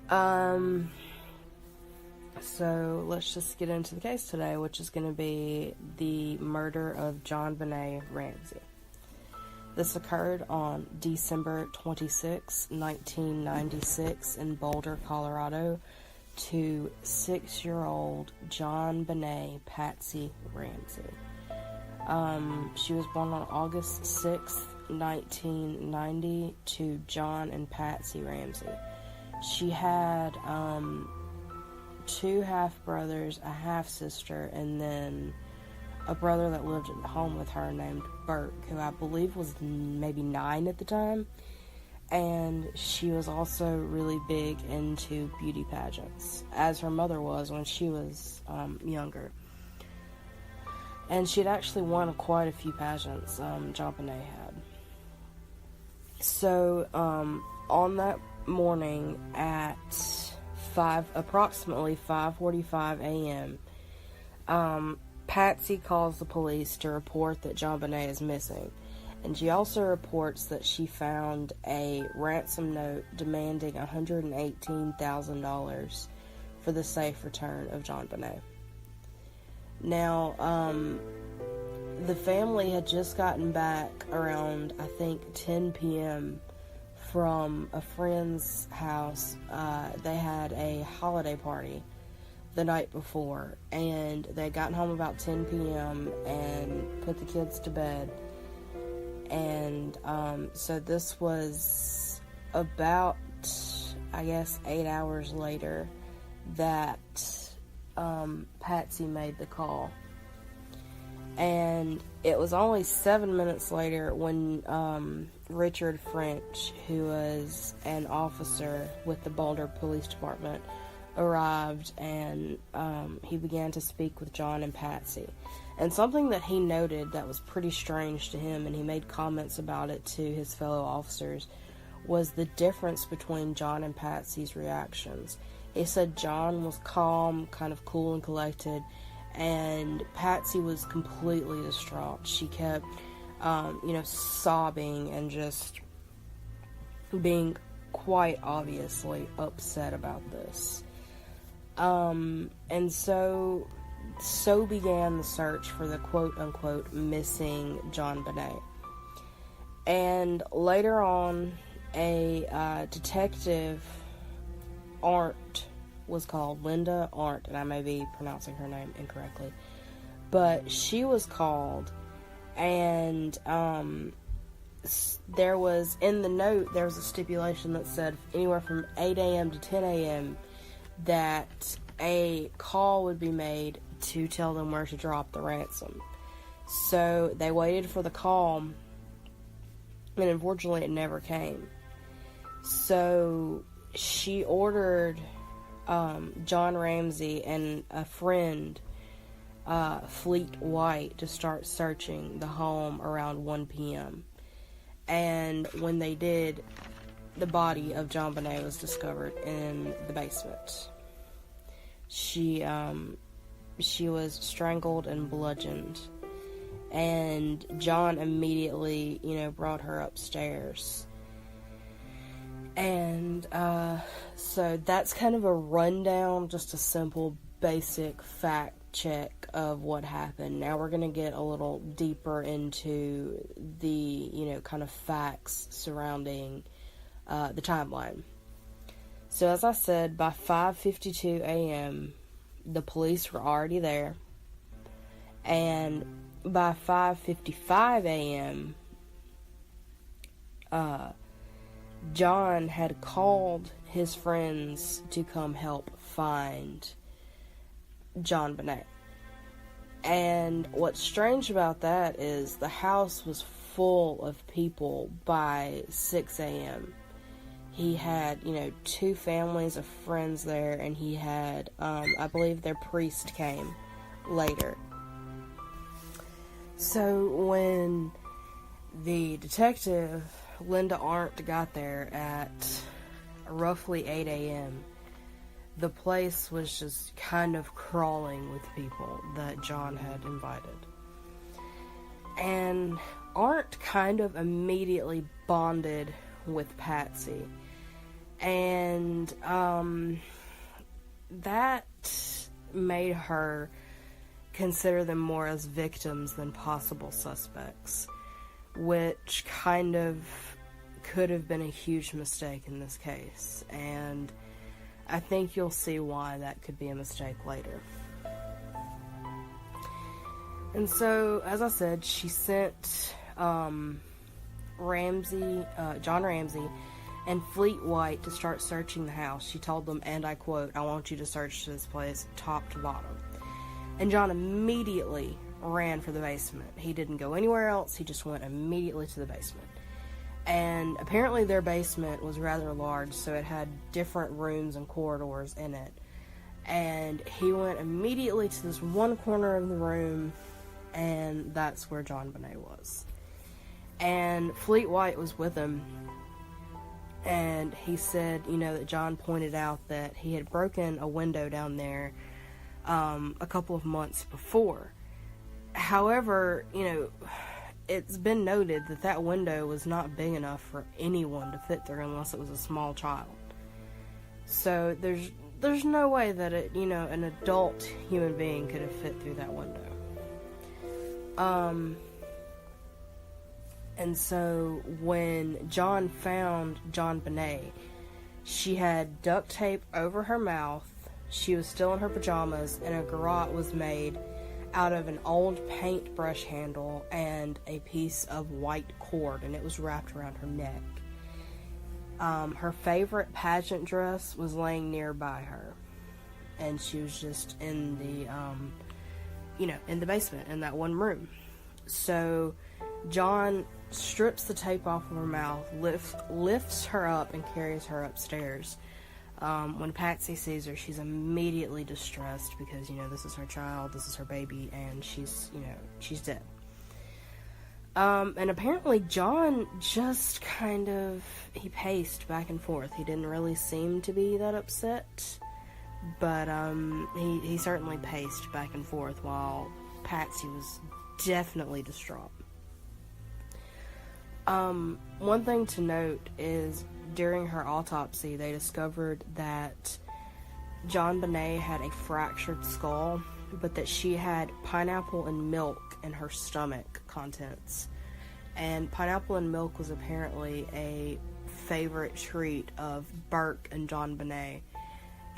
Um, so let's just get into the case today, which is going to be the murder of JonBenet Ramsey. This occurred on December 26, 1996 in Boulder, Colorado, to 6-year-old JonBenet Patsy Ramsey. She was born on August 6th, 1990 to John and Patsy Ramsey. She had 2 half-brothers, a half-sister, and then a brother that lived at home with her named Bert, who I believe was maybe 9 at the time. And she was also really big into beauty pageants, as her mother was when she was younger. And she had actually won quite a few pageants, JonBenet had. So, on that morning at approximately 5:45 a.m., Patsy calls the police to report that JonBenet is missing. And she also reports that she found a ransom note demanding $118,000 for the safe return of JonBenet. Now, the family had just gotten back around, I think, 10 p.m. from a friend's house. They had a holiday party the night before, and they had gotten home about 10 p.m. and put the kids to bed. And so this was about, I guess, 8 hours later that Patsy made the call. And it was only 7 minutes later when Richard French, who was an officer with the Boulder Police Department, arrived, and he began to speak with John and Patsy. And something that he noted that was pretty strange to him, and he made comments about it to his fellow officers, was the difference between John and Patsy's reactions. He said John was calm, kind of cool and collected, and Patsy was completely distraught. She kept, sobbing and just being quite obviously upset about this. And so began the search for the quote-unquote missing JonBenet. And later on, a detective, Arndt, was called, Linda Arndt, and I may be pronouncing her name incorrectly, but she was called, and there was, in the note, there was a stipulation that said anywhere from 8 a.m. to 10 a.m. that a call would be made to tell them where to drop the ransom. So they waited for the call, and unfortunately it never came. So she ordered John Ramsey and a friend, Fleet White, to start searching the home around 1 p.m. And when they did, the body of JonBenet was discovered in the basement. She was strangled and bludgeoned, and John immediately, brought her upstairs. And so that's kind of a rundown, just a simple, basic fact check of what happened. Now we're going to get a little deeper into the, kind of facts surrounding the timeline. So as I said, by 5:52 a.m., the police were already there. And by 5:55 a.m., John had called his friends to come help find JonBenet. And what's strange about that is the house was full of people by 6 a.m. He had, 2 families of friends there, and he had, I believe their priest came later. So when the detective, Linda Arndt, got there at roughly 8 a.m., the place was just kind of crawling with people that John had invited. And Arndt kind of immediately bonded with Patsy. And that made her consider them more as victims than possible suspects, which kind of could have been a huge mistake in this case, and I think you'll see why that could be a mistake later. And so, as I said, she sent John Ramsey and Fleet White to start searching the house. She told them, and I quote, "I want you to search this place top to bottom." And John immediately ran for the basement. He didn't go anywhere else. He just went immediately to the basement. And apparently their basement was rather large, so it had different rooms and corridors in it. And he went immediately to this one corner of the room, and that's where JonBenet was. And Fleet White was with him, and he said, that John pointed out that he had broken a window down there a couple of months before. However, it's been noted that that window was not big enough for anyone to fit through unless it was a small child. So there's no way that an adult human being could have fit through that window. And so when John found JonBenet, she had duct tape over her mouth, she was still in her pajamas, and a garrote was made out of an old paintbrush handle and a piece of white cord, and it was wrapped around her neck. Her favorite pageant dress was laying nearby her, and she was just in the, in the basement, in that one room. So John strips the tape off of her mouth, lifts her up, and carries her upstairs. When Patsy sees her, she's immediately distressed because, this is her child, this is her baby, and she's dead. And apparently John just he paced back and forth. He didn't really seem to be that upset, but, he certainly paced back and forth while Patsy was definitely distraught. One thing to note is during her autopsy, they discovered that JonBenet had a fractured skull, but that she had pineapple and milk in her stomach contents. And pineapple and milk was apparently a favorite treat of Burke and JonBenet.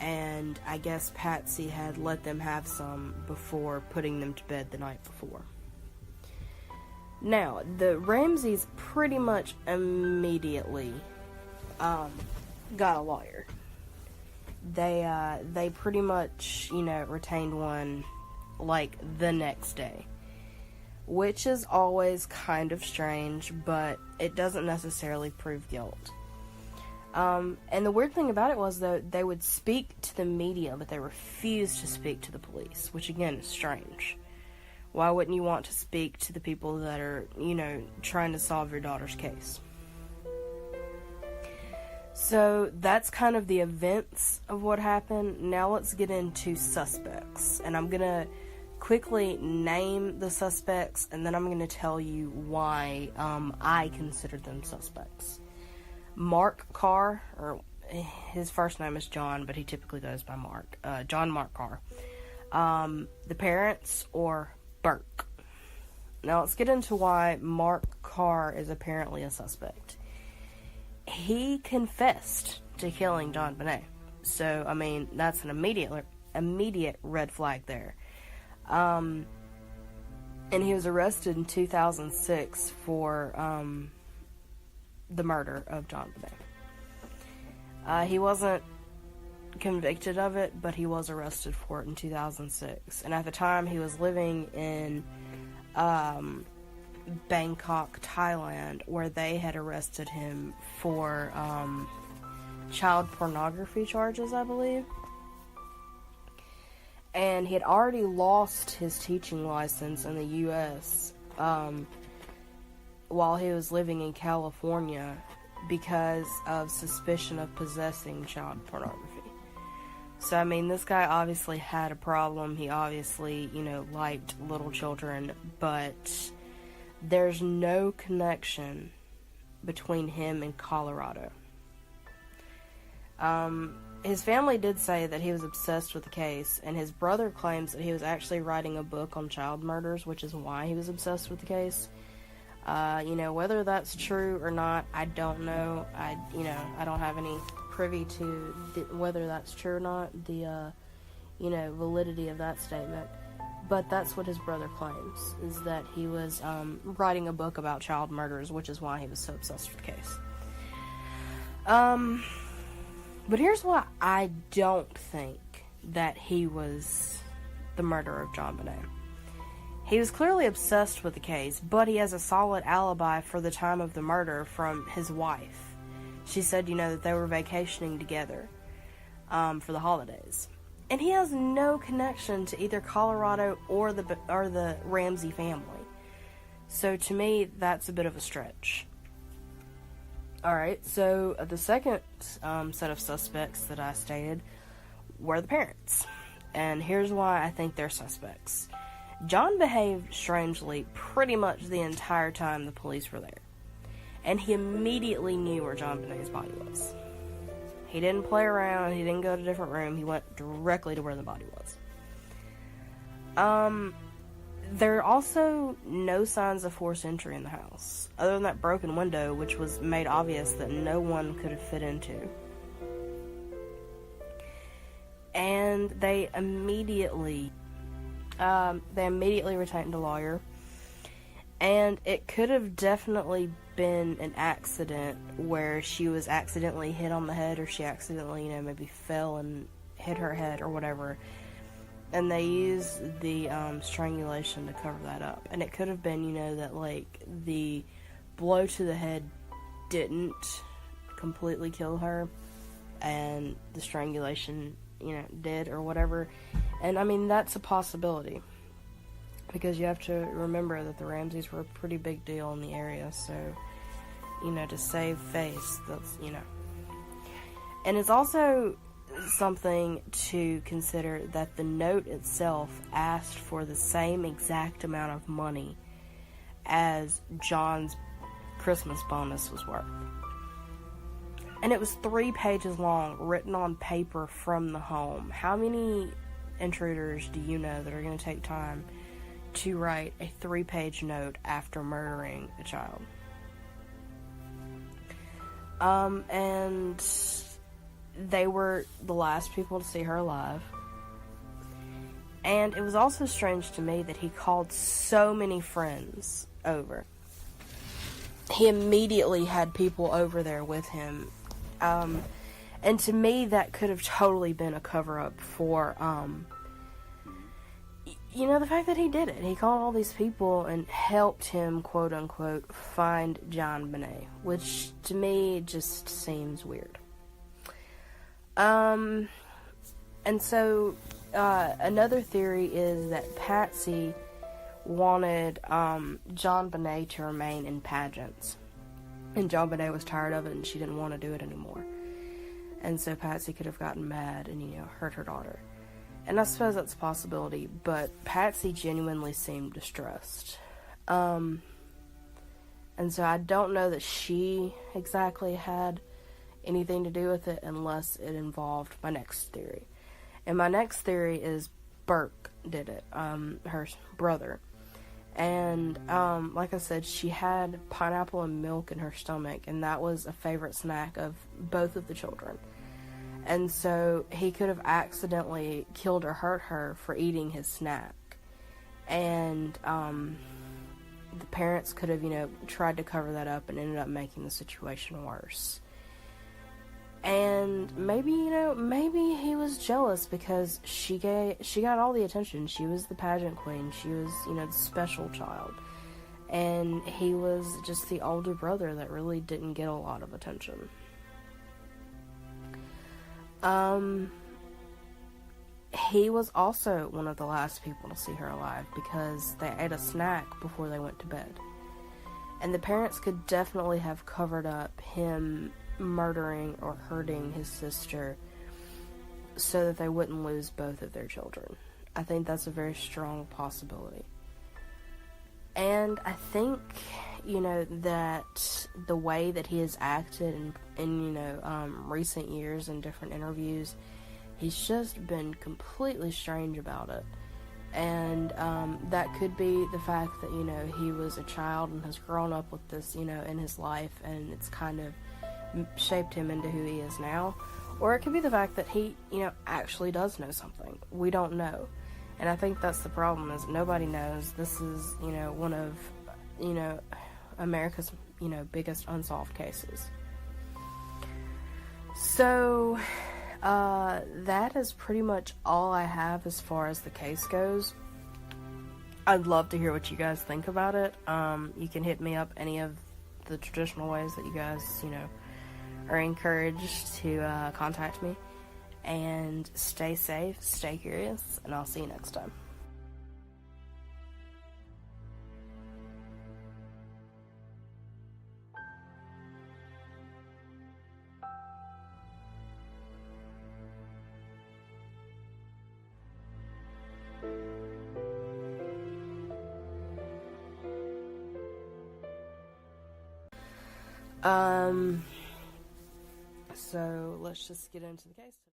And I guess Patsy had let them have some before putting them to bed the night before. Now, the Ramseys pretty much immediately got a lawyer. They pretty much, retained one, the next day. Which is always kind of strange, but it doesn't necessarily prove guilt. And the weird thing about it was, though, they would speak to the media, but they refused to speak to the police, which, again, is strange. Why wouldn't you want to speak to the people that are, trying to solve your daughter's case? So that's kind of the events of what happened. Now let's get into suspects. And I'm going to quickly name the suspects, and then I'm going to tell you why I consider them suspects. Mark Carr, or his first name is John, but he typically goes by Mark. John Mark Carr. The parents, or Burke. Now let's get into why Mark Carr is apparently a suspect. He confessed to killing JonBenet. So, that's an immediate red flag there. And he was arrested in 2006 for the murder of JonBenet. He wasn't convicted of it, but he was arrested for it in 2006. And at the time, he was living in Bangkok, Thailand, where they had arrested him for child pornography charges, I believe. And he had already lost his teaching license in the U.S. While he was living in California because of suspicion of possessing child pornography. So, this guy obviously had a problem. He obviously, liked little children, but there's no connection between him and Colorado. His family did say that he was obsessed with the case, and his brother claims that he was actually writing a book on child murders, which is why he was obsessed with the case. Whether that's true or not, I don't know. I don't have any privy to whether that's true or not, the validity of that statement. But that's what his brother claims, is that he was writing a book about child murders, which is why he was so obsessed with the case. But here's why I don't think that he was the murderer of JonBenet. He was clearly obsessed with the case, but he has a solid alibi for the time of the murder from his wife. She said, that they were vacationing together for the holidays. And he has no connection to either Colorado or the Ramsey family. So to me, that's a bit of a stretch. Alright, so the second set of suspects that I stated were the parents. And here's why I think they're suspects. John behaved strangely pretty much the entire time the police were there. And he immediately knew where JonBenet's body was. He didn't play around, he didn't go to a different room, he went directly to where the body was. There are also no signs of forced entry in the house, other than that broken window, which was made obvious that no one could have fit into. And they immediately retained a lawyer, and it could have definitely been an accident where she was accidentally hit on the head, or she accidentally, maybe fell and hit her head or whatever. And they used the strangulation to cover that up. And it could have been, that, the blow to the head didn't completely kill her, and the strangulation, did, or whatever. And, that's a possibility. Because you have to remember that the Ramseys were a pretty big deal in the area, so, to save face, that's, And it's also something to consider that the note itself asked for the same exact amount of money as John's Christmas bonus was worth. And it was 3 pages long, written on paper from the home. How many intruders do you know that are going to take time to write a 3-page note after murdering a child? And they were the last people to see her alive. And it was also strange to me that he called so many friends over. He immediately had people over there with him. And to me, that could have totally been a cover-up for, the fact that he did it. He called all these people and helped him, quote-unquote, find JonBenet, which to me just seems weird. And so, another theory is that Patsy wanted, JonBenet to remain in pageants. And JonBenet was tired of it, and she didn't want to do it anymore. And so Patsy could have gotten mad and, hurt her daughter. And I suppose that's a possibility, but Patsy genuinely seemed distressed. And so I don't know that she exactly had anything to do with it unless it involved my next theory. And my next theory is Burke did it, her brother. And, like I said, she had pineapple and milk in her stomach, and that was a favorite snack of both of the children. And so he could have accidentally killed or hurt her for eating his snack. And, the parents could have, tried to cover that up and ended up making the situation worse. And maybe, maybe he was jealous because she got all the attention. She was the pageant queen. She was, the special child. And he was just the older brother that really didn't get a lot of attention. He was also one of the last people to see her alive because they ate a snack before they went to bed. And the parents could definitely have covered up him murdering or hurting his sister so that they wouldn't lose both of their children. I think that's a very strong possibility. And I think, that the way that he has acted in recent years in different interviews, he's just been completely strange about it. And that could be the fact that, he was a child and has grown up with this, in his life, and it's kind of shaped him into who he is now. Or it could be the fact that he, actually does know something. We don't know. And I think that's the problem, is nobody knows. This is, one of, America's, biggest unsolved cases. So, that is pretty much all I have as far as the case goes. I'd love to hear what you guys think about it. You can hit me up any of the traditional ways that you guys, are encouraged to contact me. And stay safe, stay curious, and I'll see you next time. So let's just get into the case.